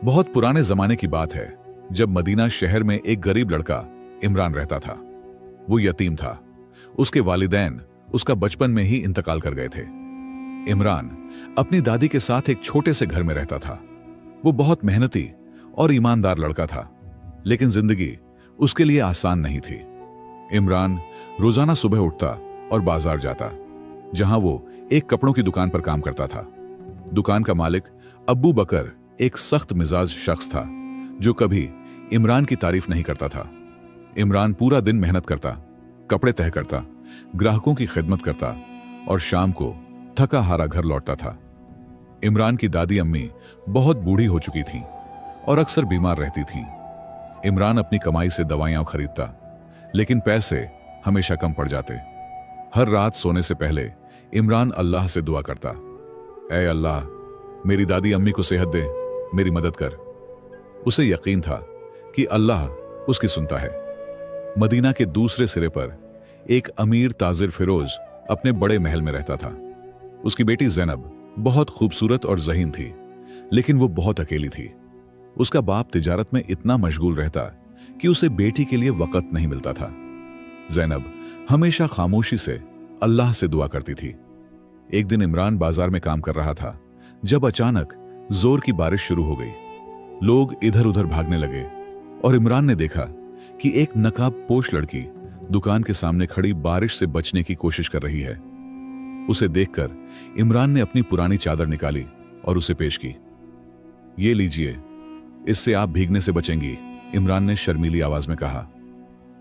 बहुत पुराने जमाने की बात है, जब मदीना शहर में एक गरीब लड़का इमरान रहता था। वो यतीम था। उसके वालिदैन उसका बचपन में ही इंतकाल कर गए थे। इमरान अपनी दादी के साथ एक छोटे से घर में रहता था। वो बहुत मेहनती और ईमानदार लड़का था, लेकिन जिंदगी उसके लिए आसान नहीं थी। इमरान रोजाना सुबह उठता और बाजार जाता, जहां वो एक कपड़ों की दुकान पर काम करता था। दुकान का मालिक अब्बू बकर एक सख्त मिजाज शख्स था, जो कभी इमरान की तारीफ नहीं करता था। इमरान पूरा दिन मेहनत करता, कपड़े तह करता, ग्राहकों की खिदमत करता और शाम को थका हारा घर लौटता था। इमरान की दादी अम्मी बहुत बूढ़ी हो चुकी थीं और अक्सर बीमार रहती थीं। इमरान अपनी कमाई से दवाइयां खरीदता, लेकिन पैसे हमेशा कम पड़ जाते। हर रात सोने से पहले इमरान अल्लाह से दुआ करता, ऐ अल्लाह, मेरी दादी अम्मी को सेहत दे, मेरी मदद कर। उसे यकीन था कि अल्लाह उसकी सुनता है। मदीना के दूसरे सिरे पर एक अमीर ताजिर फिरोज अपने बड़े महल में रहता था। उसकी बेटी जैनब बहुत खूबसूरत और ज़हीन थी, लेकिन वो बहुत अकेली थी। उसका बाप तिजारत में इतना मशगूल रहता कि उसे बेटी के लिए वक्त नहीं मिलता था। जैनब हमेशा खामोशी से अल्लाह से दुआ करती थी। एक दिन इमरान बाजार में काम कर रहा था, जब अचानक जोर की बारिश शुरू हो गई। लोग इधर उधर भागने लगे और इमरान ने देखा कि एक नकाब पोश लड़की दुकान के सामने खड़ी बारिश से बचने की कोशिश कर रही है। उसे देखकर इमरान ने अपनी पुरानी चादर निकाली और उसे पेश की। ये लीजिए, इससे आप भीगने से बचेंगी, इमरान ने शर्मीली आवाज में कहा।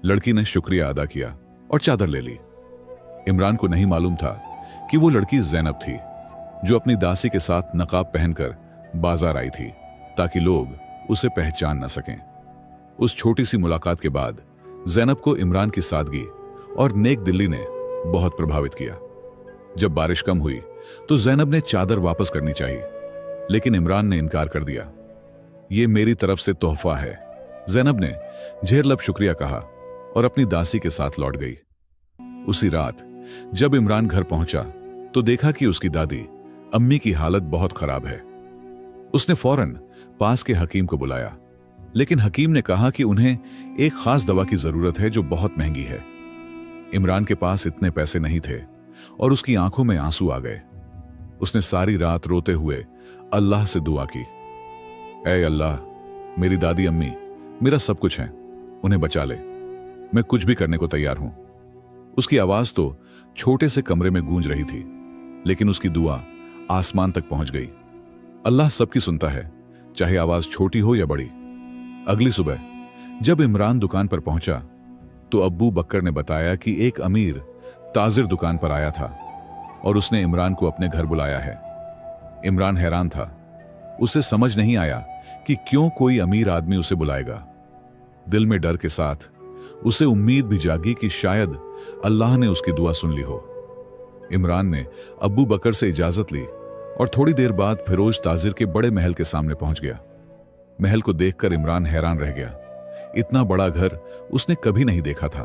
लड़की ने शुक्रिया अदा किया और चादर ले ली। इमरान को नहीं मालूम था कि वो लड़की जैनब थी, जो अपनी दासी के साथ नकाब पहनकर बाजार आई थी, ताकि लोग उसे पहचान न सकें। उस छोटी सी मुलाकात के बाद जैनब को इमरान की सादगी और नेक दिली ने बहुत प्रभावित किया। जब बारिश कम हुई तो जैनब ने चादर वापस करनी चाहिए, लेकिन इमरान ने इनकार कर दिया। ये मेरी तरफ से तोहफा है, जैनब ने झेरलब शुक्रिया कहा और अपनी दासी के साथ लौट गई। उसी रात जब इमरान घर पहुंचा तो देखा कि उसकी दादी अम्मी की हालत बहुत खराब है। उसने फौरन पास के हकीम को बुलाया, लेकिन हकीम ने कहा कि उन्हें एक खास दवा की जरूरत है जो बहुत महंगी है। इमरान के पास इतने पैसे नहीं थे और उसकी आंखों में आंसू आ गए। उसने सारी रात रोते हुए अल्लाह से दुआ की, ऐ अल्लाह, मेरी दादी अम्मी मेरा सब कुछ है, उन्हें बचा ले, मैं कुछ भी करने को तैयार हूं। उसकी आवाज तो छोटे से कमरे में गूंज रही थी, लेकिन उसकी दुआ आसमान तक पहुंच गई। अल्लाह सबकी सुनता है, चाहे आवाज छोटी हो या बड़ी। अगली सुबह जब इमरान दुकान पर पहुंचा तो अब्बू बकर ने बताया कि एक अमीर ताजिर दुकान पर आया था और उसने इमरान को अपने घर बुलाया है। इमरान हैरान था। उसे समझ नहीं आया कि क्यों कोई अमीर आदमी उसे बुलाएगा। दिल में डर के साथ उसे उम्मीद भी जागी कि शायद अल्लाह ने उसकी दुआ सुन ली हो। इमरान ने अब्बू बकर से इजाजत ली और थोड़ी देर बाद फिरोज ताजिर के बड़े महल के सामने पहुंच गया। महल को देखकर इमरान हैरान रह गया। इतना बड़ा घर उसने कभी नहीं देखा था।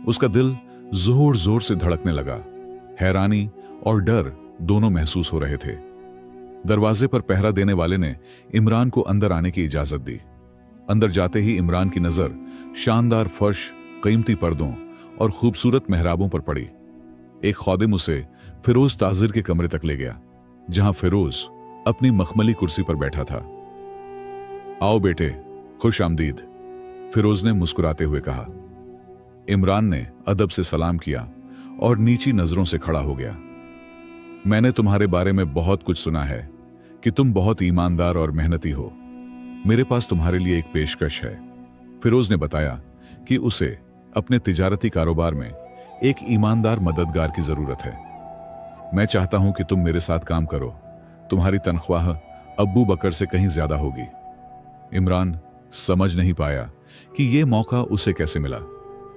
उसका दिल जोर जोर से धड़कने लगा। हैरानी और डर दोनों महसूस हो रहे थे। दरवाजे पर पहरा देने वाले ने इमरान को अंदर आने की इजाजत दी। अंदर जाते ही इमरान की नजर शानदार फर्श, कीमती पर्दों और खूबसूरत मेहराबों पर पड़ी। एक खादिम उसे फिरोज ताजिर के कमरे तक ले गया, जहां फिरोज अपनी मखमली कुर्सी पर बैठा था। आओ बेटे, खुश आमदीद, फिरोज ने मुस्कुराते हुए कहा। इमरान ने अदब से सलाम किया और नीची नजरों से खड़ा हो गया। मैंने तुम्हारे बारे में बहुत कुछ सुना है कि तुम बहुत ईमानदार और मेहनती हो। मेरे पास तुम्हारे लिए एक पेशकश है। फिरोज ने बताया कि उसे अपने तिजारती कारोबार में एक ईमानदार मददगार की जरूरत है। मैं चाहता हूं कि तुम मेरे साथ काम करो। तुम्हारी तनख्वाह अब्बू बकर से कहीं ज्यादा होगी। इमरान समझ नहीं पाया कि यह मौका उसे कैसे मिला,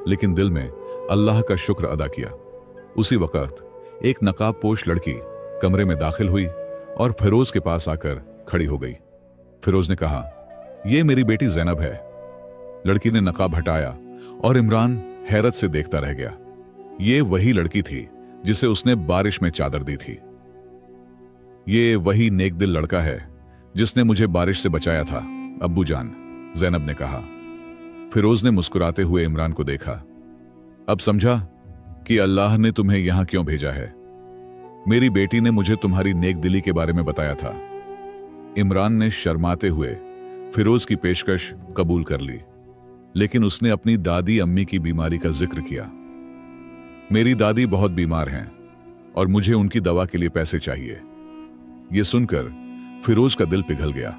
लेकिन दिल में अल्लाह का शुक्र अदा किया। उसी वक्त एक नकाबपोश लड़की कमरे में दाखिल हुई और फिरोज के पास आकर खड़ी हो गई। फिरोज ने कहा, यह मेरी बेटी जैनब है। लड़की ने नकाब हटाया और इमरान हैरत से देखता रह गया। ये वही लड़की थी जिसे उसने बारिश में चादर दी थी। ये वही नेक दिल लड़का है जिसने मुझे बारिश से बचाया था अब्बू जान, जैनब ने कहा। फिरोज ने मुस्कुराते हुए इमरान को देखा। अब समझा कि अल्लाह ने तुम्हें यहां क्यों भेजा है। मेरी बेटी ने मुझे तुम्हारी नेक दिली के बारे में बताया था। इमरान ने शर्माते हुए फिरोज की पेशकश कबूल कर ली, लेकिन उसने अपनी दादी अम्मी की बीमारी का जिक्र किया। मेरी दादी बहुत बीमार हैं और मुझे उनकी दवा के लिए पैसे चाहिए। यह सुनकर फिरोज का दिल पिघल गया।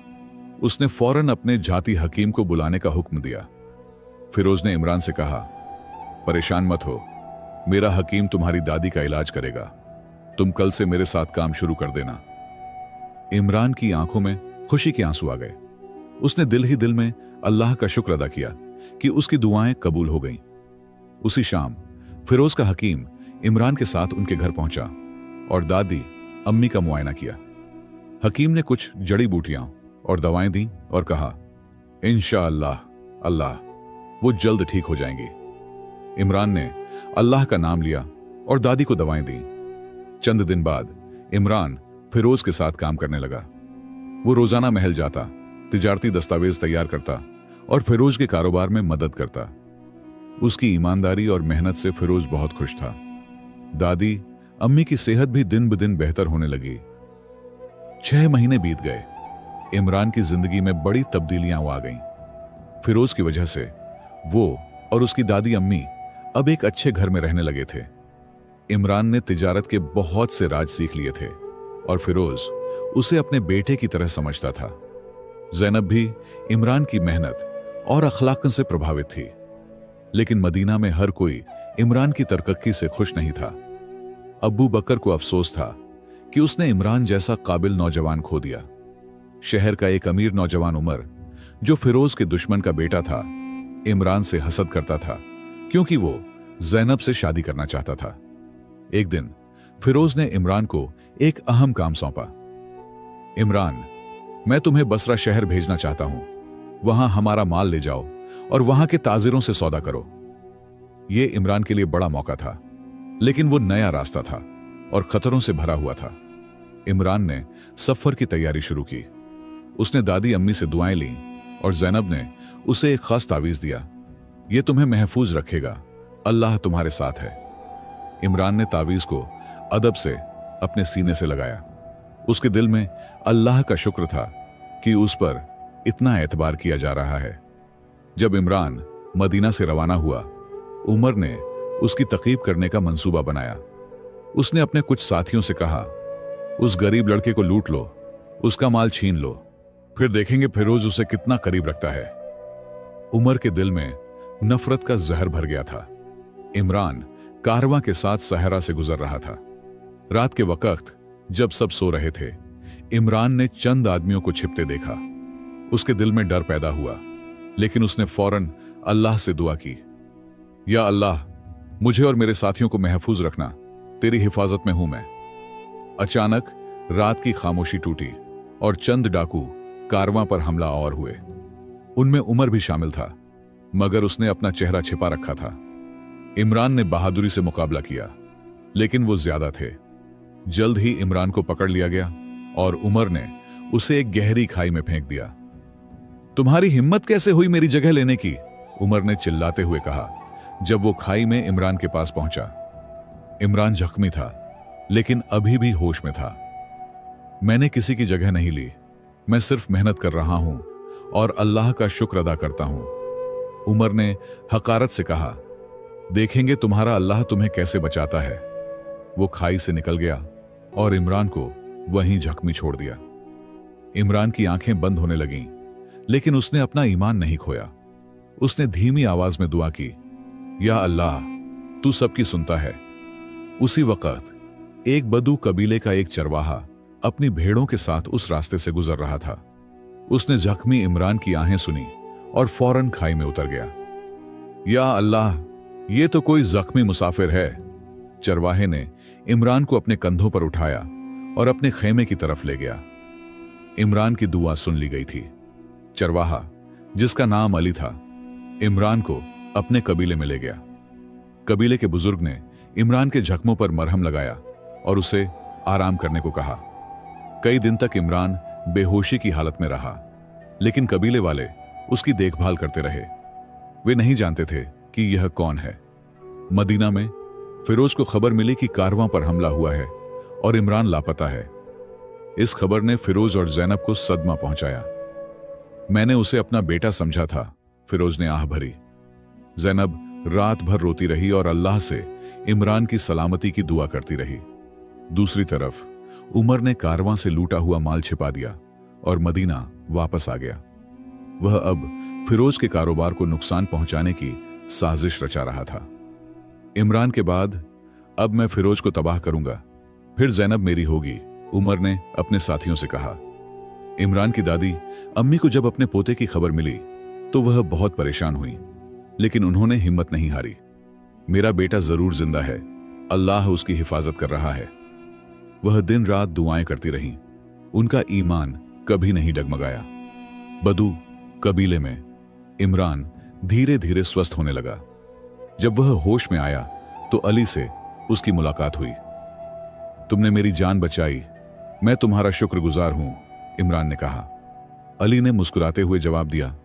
उसने फौरन अपने जाती हकीम को बुलाने का हुक्म दिया। फिरोज ने इमरान से कहा, परेशान मत हो, मेरा हकीम तुम्हारी दादी का इलाज करेगा। तुम कल से मेरे साथ काम शुरू कर देना। इमरान की आंखों में खुशी के आंसू आ गए। उसने दिल ही दिल में अल्लाह का शुक्र अदा किया कि उसकी दुआएं कबूल हो गईं। उसी शाम फिरोज का हकीम इमरान के साथ उनके घर पहुंचा और दादी अम्मी का मुआयना किया। हकीम ने कुछ जड़ी बूटियां और दवाएं दी और कहा, इंशाअल्लाह अल्लाह वो जल्द ठीक हो जाएंगी। इमरान ने अल्लाह का नाम लिया और दादी को दवाएं दी। चंद दिन बाद इमरान फिरोज के साथ काम करने लगा। वो रोजाना महल जाता, तिजारती दस्तावेज तैयार करता और फिरोज के कारोबार में मदद करता। उसकी ईमानदारी और मेहनत से फिरोज बहुत खुश था। दादी अम्मी की सेहत भी दिन ब दिन बेहतर होने लगी। 6 महीने बीत गए। इमरान की जिंदगी में बड़ी तब्दीलियां आ गईं। फिरोज की वजह से वो और उसकी दादी अम्मी अब एक अच्छे घर में रहने लगे थे। इमरान ने तिजारत के बहुत से राज सीख लिए थे और फिरोज उसे अपने बेटे की तरह समझता था। जैनब भी इमरान की मेहनत और अखलाकन से प्रभावित थी, लेकिन मदीना में हर कोई इमरान की तरक्की से खुश नहीं था। अब्बू बकर को अफसोस था कि उसने इमरान जैसा काबिल नौजवान खो दिया। शहर का एक अमीर नौजवान उमर, जो फिरोज के दुश्मन का बेटा था, इमरान से हसद करता था क्योंकि वो जैनब से शादी करना चाहता था। एक दिन फिरोज ने इमरान को एक अहम काम सौंपा। इमरान, मैं तुम्हें बसरा शहर भेजना चाहता हूं। वहां हमारा माल ले जाओ और वहां के ताजिरों से सौदा करो। यह इमरान के लिए बड़ा मौका था, लेकिन वो नया रास्ता था और खतरों से भरा हुआ था। इमरान ने सफर की तैयारी शुरू की। उसने दादी अम्मी से दुआएं लीं और जैनब ने उसे एक खास तावीज दिया। यह तुम्हें महफूज रखेगा, अल्लाह तुम्हारे साथ है। इमरान ने तावीज को अदब से अपने सीने से लगाया। उसके दिल में अल्लाह का शुक्र था कि उस पर इतना एतबार किया जा रहा है। जब इमरान मदीना से रवाना हुआ, उमर ने उसकी तकीब करने का मंसूबा बनाया। उसने अपने कुछ साथियों से कहा, उस गरीब लड़के को लूट लो, उसका माल छीन लो, फिर देखेंगे फिरोज उसे कितना करीब रखता है। उमर के दिल में नफरत का जहर भर गया था। इमरान कारवां के साथ सहरा से गुजर रहा था। रात के वक्त जब सब सो रहे थे, इमरान ने चंद आदमियों को छिपते देखा। उसके दिल में डर पैदा हुआ, लेकिन उसने फौरन अल्लाह से दुआ की, या अल्लाह, मुझे और मेरे साथियों को महफूज रखना, तेरी हिफाजत में हूं मैं। अचानक रात की खामोशी टूटी और चंद डाकू कारवां पर हमला और हुए। उनमें उमर भी शामिल था, मगर उसने अपना चेहरा छिपा रखा था। इमरान ने बहादुरी से मुकाबला किया, लेकिन वो ज्यादा थे। जल्द ही इमरान को पकड़ लिया गया और उमर ने उसे एक गहरी खाई में फेंक दिया। तुम्हारी हिम्मत कैसे हुई मेरी जगह लेने की? उमर ने चिल्लाते हुए कहा जब वो खाई में इमरान के पास पहुंचा। इमरान जख्मी था, लेकिन अभी भी होश में था। मैंने किसी की जगह नहीं ली, मैं सिर्फ मेहनत कर रहा हूं और अल्लाह का शुक्र अदा करता हूं। उमर ने हकारत से कहा, देखेंगे तुम्हारा अल्लाह तुम्हें कैसे बचाता है। वो खाई से निकल गया और इमरान को वहीं जख्मी छोड़ दिया। इमरान की आंखें बंद होने लगीं, लेकिन उसने अपना ईमान नहीं खोया। उसने धीमी आवाज में दुआ की, या अल्लाह, तू सबकी सुनता है। उसी वक्त एक बदू कबीले का एक चरवाहा अपनी भेड़ों के साथ उस रास्ते से गुजर रहा था। उसने जख्मी इमरान की आहें सुनी और फौरन खाई में उतर गया। या अल्लाह, ये तो कोई जख्मी मुसाफिर है। चरवाहे ने इमरान को अपने कंधों पर उठाया और अपने खेमे की तरफ ले गया। इमरान की दुआ सुन ली गई थी। चरवाहा, जिसका नाम अली था, इमरान को अपने कबीले में ले गया। कबीले के बुजुर्ग ने इमरान के जख्मों पर मरहम लगाया और उसे आराम करने को कहा। कई दिन तक इमरान बेहोशी की हालत में रहा, लेकिन कबीले वाले उसकी देखभाल करते रहे। वे नहीं जानते थे कि यह कौन है। मदीना में फिरोज को खबर मिली कि कारवां पर हमला हुआ है और इमरान लापता है। इस खबर ने फिरोज और जैनब को सदमा पहुंचाया। मैंने उसे अपना बेटा समझा था, फिरोज ने आह भरी। जैनब रात भर रोती रही और अल्लाह से इमरान की सलामती की दुआ करती रही। दूसरी तरफ उमर ने कारवां से लूटा हुआ माल छिपा दिया और मदीना वापस आ गया। वह अब फिरोज के कारोबार को नुकसान पहुंचाने की साजिश रचा रहा था। इमरान के बाद अब मैं फिरोज को तबाह करूंगा, फिर जैनब मेरी होगी, उमर ने अपने साथियों से कहा। इमरान की दादी अम्मी को जब अपने पोते की खबर मिली तो वह बहुत परेशान हुई, लेकिन उन्होंने हिम्मत नहीं हारी। मेरा बेटा जरूर जिंदा है, अल्लाह उसकी हिफाजत कर रहा है। वह दिन रात दुआएं करती रहीं। उनका ईमान कभी नहीं डगमगाया। बदू कबीले में इमरान धीरे धीरे स्वस्थ होने लगा। जब वह होश में आया तो अली से उसकी मुलाकात हुई। तुमने मेरी जान बचाई, मैं तुम्हारा शुक्रगुजार हूं, इमरान ने कहा। अली ने मुस्कुराते हुए जवाब दिया,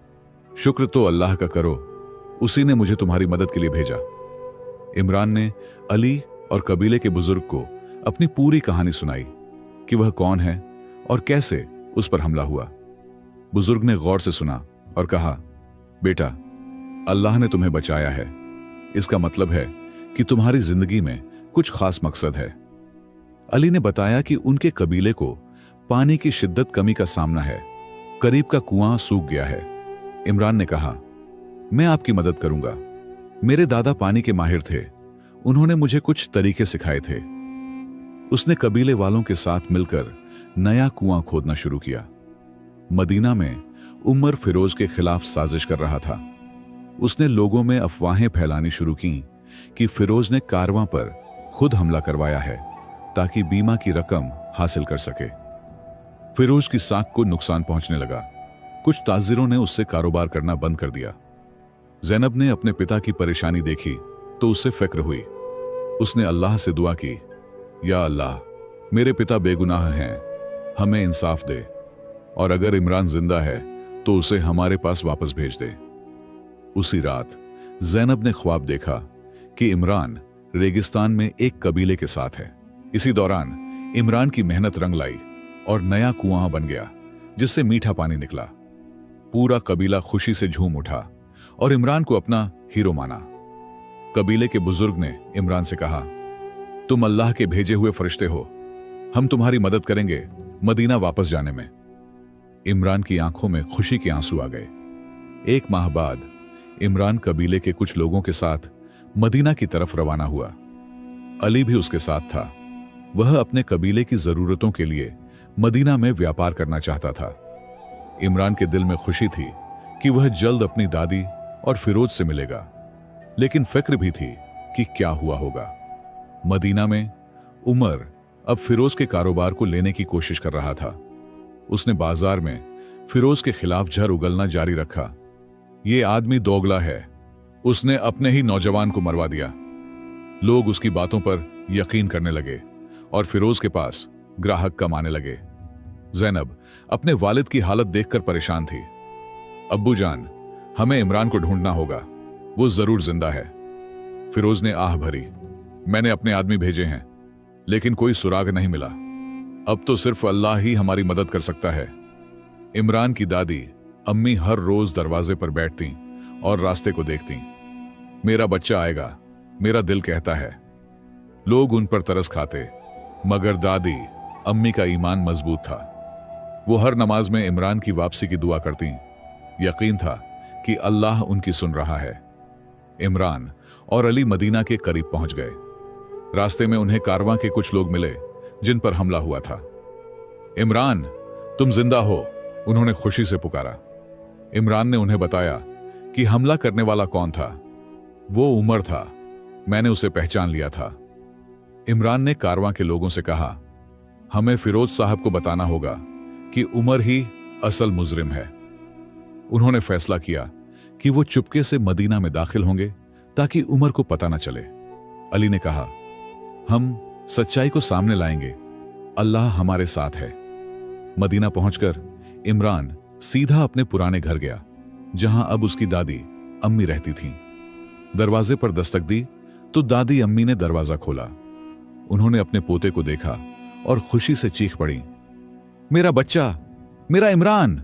शुक्र तो अल्लाह का करो, उसी ने मुझे तुम्हारी मदद के लिए भेजा। इमरान ने अली और कबीले के बुजुर्ग को अपनी पूरी कहानी सुनाई कि वह कौन है और कैसे उस पर हमला हुआ। बुजुर्ग ने गौर से सुना और कहा, बेटा, अल्लाह ने तुम्हें बचाया है, इसका मतलब है कि तुम्हारी जिंदगी में कुछ खास मकसद है। अली ने बताया कि उनके कबीले को पानी की शिद्दत कमी का सामना है, करीब का कुआं सूख गया है। इमरान ने कहा, मैं आपकी मदद करूंगा। मेरे दादा पानी के माहिर थे, उन्होंने मुझे कुछ तरीके सिखाए थे। उसने कबीले वालों के साथ मिलकर नया कुआं खोदना शुरू किया। मदीना में उमर फिरोज के खिलाफ साजिश कर रहा था। उसने लोगों में अफवाहें फैलानी शुरू की कि फिरोज ने कारवां पर खुद हमला करवाया है ताकि बीमा की रकम हासिल कर सके। फिरोज की साख को नुकसान पहुंचने लगा। कुछ ताजिरों ने उससे कारोबार करना बंद कर दिया। जैनब ने अपने पिता की परेशानी देखी तो उससे फिक्र हुई। उसने अल्लाह से दुआ की, या अल्लाह, मेरे पिता बेगुनाह हैं, हमें इंसाफ दे, और अगर इमरान जिंदा है तो उसे हमारे पास वापस भेज दे। उसी रात जैनब ने ख्वाब देखा कि इमरान रेगिस्तान में एक कबीले के साथ है। इसी दौरान इमरान की मेहनत रंग लाई और नया कुआं बन गया जिससे मीठा पानी निकला। पूरा कबीला खुशी से झूम उठा और इमरान को अपना हीरो माना। कबीले के बुजुर्ग ने इमरान से कहा, तुम अल्लाह के भेजे हुए फरिश्ते हो, हम तुम्हारी मदद करेंगे मदीना वापस जाने में। इमरान की आंखों में खुशी के आंसू आ गए। 1 माह बाद इमरान कबीले के कुछ लोगों के साथ मदीना की तरफ रवाना हुआ। अली भी उसके साथ था। वह अपने कबीले की जरूरतों के लिए मदीना में व्यापार करना चाहता था। इमरान के दिल में खुशी थी कि वह जल्द अपनी दादी और फिरोज से मिलेगा, लेकिन फिक्र भी थी कि क्या हुआ होगा। मदीना में उमर अब फिरोज के कारोबार को लेने की कोशिश कर रहा था। उसने बाजार में फिरोज के खिलाफ झर उगलना जारी रखा। यह आदमी दोगला है, उसने अपने ही नौजवान को मरवा दिया। लोग उसकी बातों पर यकीन करने लगे और फिरोज के पास ग्राहक कम आने लगे। जैनब अपने वालिद की हालत देखकर परेशान थी। अब्बू जान, हमें इमरान को ढूंढना होगा, वो जरूर जिंदा है। फिरोज ने आह भरी, मैंने अपने आदमी भेजे हैं लेकिन कोई सुराग नहीं मिला। अब तो सिर्फ अल्लाह ही हमारी मदद कर सकता है। इमरान की दादी अम्मी हर रोज दरवाजे पर बैठती और रास्ते को देखती। मेरा बच्चा आएगा, मेरा दिल कहता है। लोग उन पर तरस खाते, मगर दादी अम्मी का ईमान मजबूत था। वो हर नमाज में इमरान की वापसी की दुआ करती। यकीन था कि अल्लाह उनकी सुन रहा है। इमरान और अली मदीना के करीब पहुंच गए। रास्ते में उन्हें कारवां के कुछ लोग मिले जिन पर हमला हुआ था। इमरान, तुम जिंदा हो, उन्होंने खुशी से पुकारा। इमरान ने उन्हें बताया कि हमला करने वाला कौन था। वो उमर था, मैंने उसे पहचान लिया था। इमरान ने कारवां के लोगों से कहा, हमें फिरोज साहब को बताना होगा कि उमर ही असल मुजरिम है। उन्होंने फैसला किया कि वो चुपके से मदीना में दाखिल होंगे ताकि उमर को पता न चले। अली ने कहा, हम सच्चाई को सामने लाएंगे, अल्लाह हमारे साथ है। मदीना पहुंचकर इमरान सीधा अपने पुराने घर गया, जहां अब उसकी दादी अम्मी रहती थीं। दरवाजे पर दस्तक दी तो दादी अम्मी ने दरवाजा खोला। उन्होंने अपने पोते को देखा और खुशी से चीख पड़ी, मेरा बच्चा, मेरा इमरान।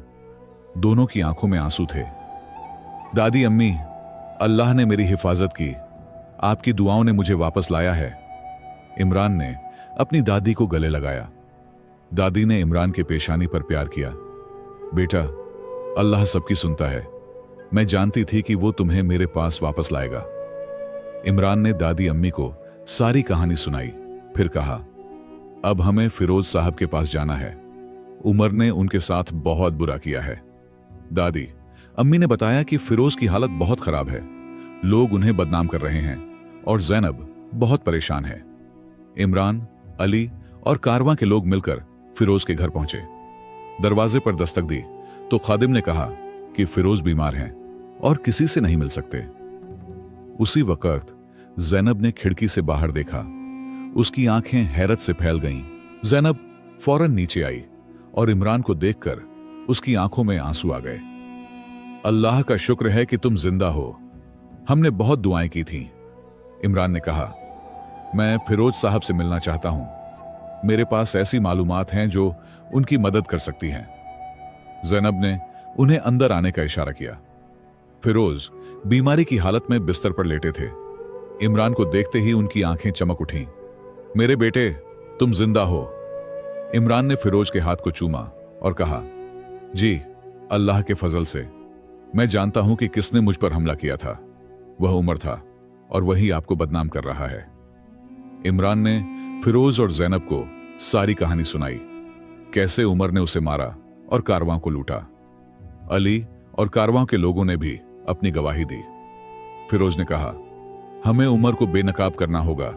दोनों की आंखों में आंसू थे। दादी अम्मी, अल्लाह ने मेरी हिफाजत की, आपकी दुआओं ने मुझे वापस लाया है। इमरान ने अपनी दादी को गले लगाया। दादी ने इमरान के पेशानी पर प्यार किया। बेटा, अल्लाह सबकी सुनता है, मैं जानती थी कि वो तुम्हें मेरे पास वापस लाएगा। इमरान ने दादी अम्मी को सारी कहानी सुनाई, फिर कहा, अब हमें फिरोज साहब के पास जाना है। उमर ने उनके साथ बहुत बुरा किया है। दादी अम्मी ने बताया कि फिरोज की हालत बहुत खराब है, लोग उन्हें बदनाम कर रहे हैं और जैनब बहुत परेशान है। इमरान, अली और कारवां के लोग मिलकर फिरोज के घर पहुंचे। दरवाजे पर दस्तक दी तो खादिम ने कहा कि फिरोज बीमार हैं और किसी से नहीं मिल सकते। उसी वक्त जैनब ने खिड़की से बाहर देखा। उसकी आंखें हैरत से फैल गईं। जैनब फौरन नीचे आई और इमरान को देखकर उसकी आंखों में आंसू आ गए। अल्लाह का शुक्र है कि तुम जिंदा हो, हमने बहुत दुआएं की थीं। इमरान ने कहा, मैं फिरोज साहब से मिलना चाहता हूं, मेरे पास ऐसी मालूमात हैं जो उनकी मदद कर सकती हैं। जैनब ने उन्हें अंदर आने का इशारा किया। फिरोज बीमारी की हालत में बिस्तर पर लेटे थे। इमरान को देखते ही उनकी आंखें चमक उठीं। मेरे बेटे, तुम जिंदा हो। इमरान ने फिरोज के हाथ को चूमा और कहा, जी, अल्लाह के फजल से। मैं जानता हूं कि किसने मुझ पर हमला किया था। वह उमर था और वही आपको बदनाम कर रहा है। इमरान ने फिरोज और जैनब को सारी कहानी सुनाई, कैसे उमर ने उसे मारा और कारवां को लूटा। अली और कारवां के लोगों ने भी अपनी गवाही दी। फिरोज ने कहा, हमें उमर को बेनकाब करना होगा,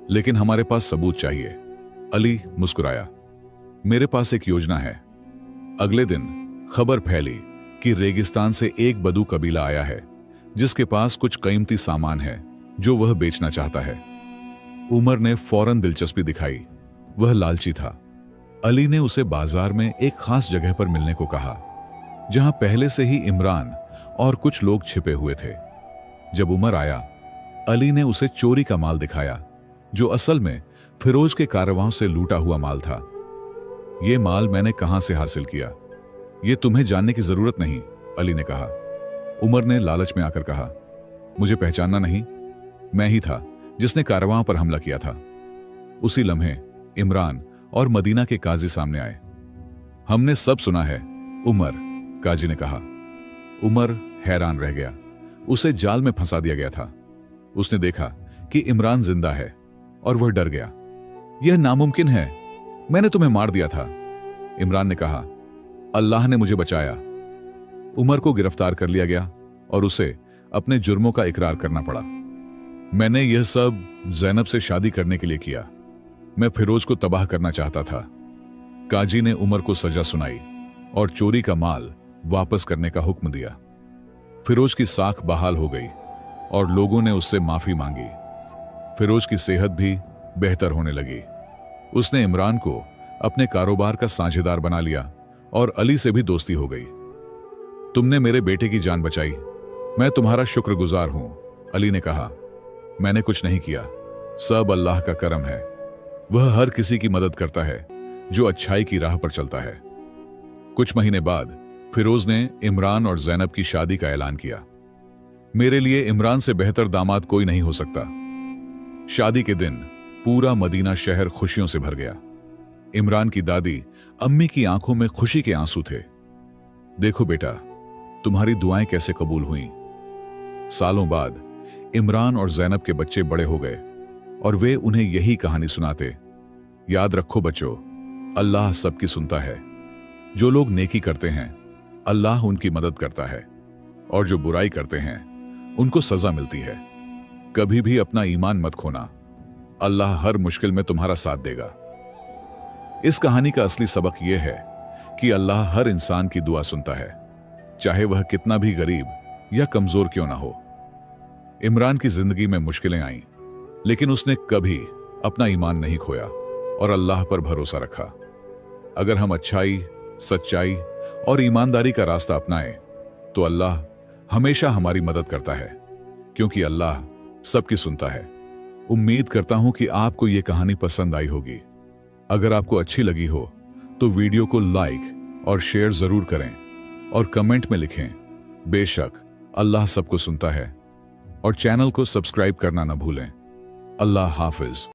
लेकिन हमारे पास सबूत चाहिए। अली मुस्कुराया, मेरे पास एक योजना है। अगले दिन खबर फैली कि रेगिस्तान से एक बदू कबीला आया है जिसके पास कुछ कीमती सामान है जो वह बेचना चाहता है। उमर ने फौरन दिलचस्पी दिखाई, वह लालची था। अली ने उसे बाजार में एक खास जगह पर मिलने को कहा, जहां पहले से ही इमरान और कुछ लोग छिपे हुए थे। जब उमर आया, अली ने उसे चोरी का माल दिखाया, जो असल में फिरोज के कारवां से लूटा हुआ माल था। यह माल मैंने कहां से हासिल किया, यह तुम्हें जानने की जरूरत नहीं, अली ने कहा। उमर ने लालच में आकर कहा, मुझे पहचानना नहीं, मैं ही था जिसने कारवां पर हमला किया था। उसी लम्हे इमरान और मदीना के काजी सामने आए। हमने सब सुना है, उमर, काजी ने कहा। उमर हैरान रह गया, उसे जाल में फंसा दिया गया था। उसने देखा कि इमरान जिंदा है और वह डर गया। यह नामुमकिन है, मैंने तुम्हें मार दिया था। इमरान ने कहा, अल्लाह ने मुझे बचाया। उमर को गिरफ्तार कर लिया गया और उसे अपने जुर्मों का इकरार करना पड़ा। मैंने यह सब जैनब से शादी करने के लिए किया। मैं फिरोज को तबाह करना चाहता था। काजी ने उमर को सजा सुनाई और चोरी का माल वापस करने का हुक्म दिया। फिरोज की साख बहाल हो गई और लोगों ने उससे माफी मांगी। फिरोज की सेहत भी बेहतर होने लगी। उसने इमरान को अपने कारोबार का साझेदार बना लिया और अली से भी दोस्ती हो गई। तुमने मेरे बेटे की जान बचाई, मैं तुम्हारा शुक्रगुजार हूं, अली ने कहा। मैंने कुछ नहीं किया, सब अल्लाह का करम है। वह हर किसी की मदद करता है जो अच्छाई की राह पर चलता है। कुछ महीने बाद फिरोज ने इमरान और जैनब की शादी का ऐलान किया। मेरे लिए इमरान से बेहतर दामाद कोई नहीं हो सकता। शादी के दिन पूरा मदीना शहर खुशियों से भर गया। इमरान की दादी अम्मी की आंखों में खुशी के आंसू थे। देखो बेटा, तुम्हारी दुआएं कैसे कबूल हुईं। सालों बाद इमरान और जैनब के बच्चे बड़े हो गए और वे उन्हें यही कहानी सुनाते। याद रखो बच्चों, अल्लाह सबकी सुनता है। जो लोग नेकी करते हैं, अल्लाह उनकी मदद करता है, और जो बुराई करते हैं उनको सजा मिलती है। कभी भी अपना ईमान मत खोना, अल्लाह हर मुश्किल में तुम्हारा साथ देगा। इस कहानी का असली सबक यह है कि अल्लाह हर इंसान की दुआ सुनता है, चाहे वह कितना भी गरीब या कमजोर क्यों ना हो। इमरान की जिंदगी में मुश्किलें आईं, लेकिन उसने कभी अपना ईमान नहीं खोया और अल्लाह पर भरोसा रखा। अगर हम अच्छाई, सच्चाई और ईमानदारी का रास्ता अपनाएं तो अल्लाह हमेशा हमारी मदद करता है, क्योंकि अल्लाह सबकी सुनता है। उम्मीद करता हूं कि आपको यह कहानी पसंद आई होगी। अगर आपको अच्छी लगी हो तो वीडियो को लाइक और शेयर जरूर करें और कमेंट में लिखें, बेशक अल्लाह सबको सुनता है। और चैनल को सब्सक्राइब करना ना भूलें। अल्लाह हाफिज।